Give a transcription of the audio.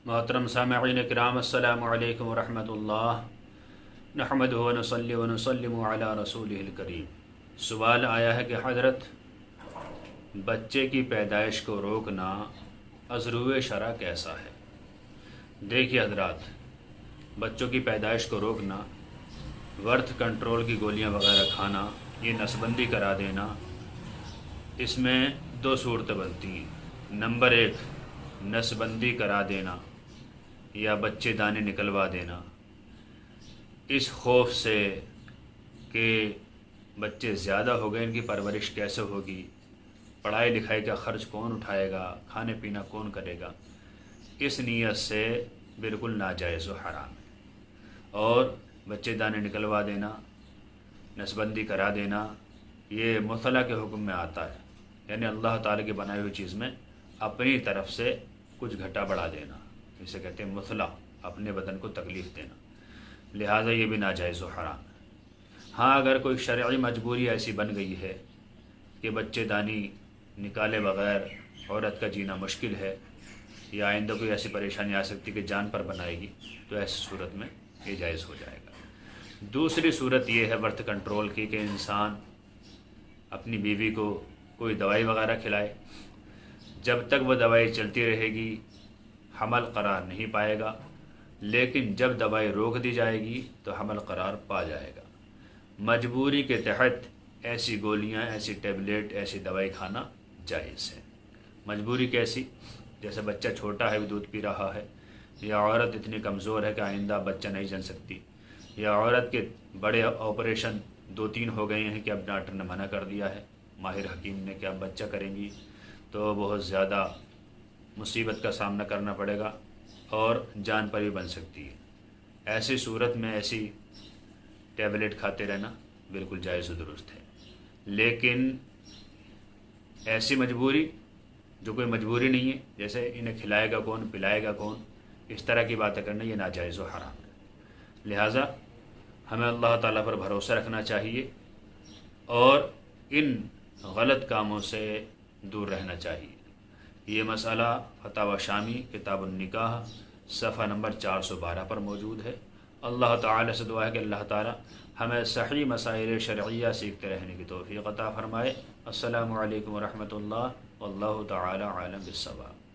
محترم سامعین کرام، السلام علیکم ورحمۃ اللہ، نحمدہ ونصلی ونسلم علی رسولہ الکریم۔ سوال آیا ہے کہ حضرت، بچے کی پیدائش کو روکنا از روئے شرع کیسا ہے؟ دیکھیے حضرات، بچوں کی پیدائش کو روکنا، برتھ کنٹرول کی گولیاں وغیرہ کھانا، یہ نسبندی کرا دینا، اس میں دو صورتیں بنتی ہیں۔ نمبر 1، نسبندی کرا دینا یا بچے دانے نکلوا دینا، اس خوف سے کہ بچے زیادہ ہو گئے، ان کی پرورش کیسے ہوگی، پڑھائی لکھائی کا خرچ کون اٹھائے گا، کھانے پینا کون کرے گا، اس نیت سے بالکل ناجائز و حرام ہے۔ اور بچے دانے نکلوا دینا، نسبندی کرا دینا، یہ مثلا کے حکم میں آتا ہے، یعنی اللہ تعالیٰ کی بنائی ہوئی چیز میں اپنی طرف سے کچھ گھٹا بڑھا دینا، اسے کہتے ہیں مثلا، اپنے بدن کو تکلیف دینا، لہٰذا یہ بھی ناجائز و حرام ہے۔ ہاں، اگر کوئی شرعی مجبوری ایسی بن گئی ہے کہ بچے دانی نکالے بغیر عورت کا جینا مشکل ہے، یا آئندہ کوئی ایسی پریشانی آ سکتی کہ جان پر بنائے گی، تو ایسی صورت میں یہ جائز ہو جائے گا۔ دوسری صورت یہ ہے برتھ کنٹرول کی، کہ انسان اپنی بیوی کو کوئی دوائی وغیرہ کھلائے، جب تک وہ دوائی چلتی رہے گی حمل قرار نہیں پائے گا، لیکن جب دوائی روک دی جائے گی تو حمل قرار پا جائے گا۔ مجبوری کے تحت ایسی گولیاں، ایسی ٹیبلیٹ، ایسی دوائی کھانا جائز ہے۔ مجبوری کیسی؟ جیسے بچہ چھوٹا ہے، دودھ پی رہا ہے، یا عورت اتنی کمزور ہے کہ آئندہ بچہ نہیں جن سکتی، یا عورت کے بڑے آپریشن 2-3 ہو گئے ہیں کہ اب ڈاکٹر نے منع کر دیا ہے، ماہر حکیم نے، کہ اب بچہ کریں گی تو بہت زیادہ مصیبت کا سامنا کرنا پڑے گا اور جان پر بھی بن سکتی ہے۔ ایسی صورت میں ایسی ٹیبلٹ کھاتے رہنا بالکل جائز و درست ہے۔ لیکن ایسی مجبوری جو کوئی مجبوری نہیں ہے، جیسے انہیں کھلائے گا کون، پلائے گا کون، اس طرح کی باتیں کرنا، یہ ناجائز و حرام ہے۔ لہٰذا ہمیں اللہ تعالیٰ پر بھروسہ رکھنا چاہیے اور ان غلط کاموں سے دور رہنا چاہیے۔ یہ مسئلہ فتاوی شامی کتاب النکاح صفحہ نمبر 412 پر موجود ہے۔ اللہ تعالیٰ سے دعا ہے کہ اللہ تعالیٰ ہمیں صحیح مسائل شرعیہ سیکھتے رہنے کی توفیق عطا فرمائے۔ السلام علیکم ورحمۃ اللہ، واللہ تعالیٰ عالم بالصواب۔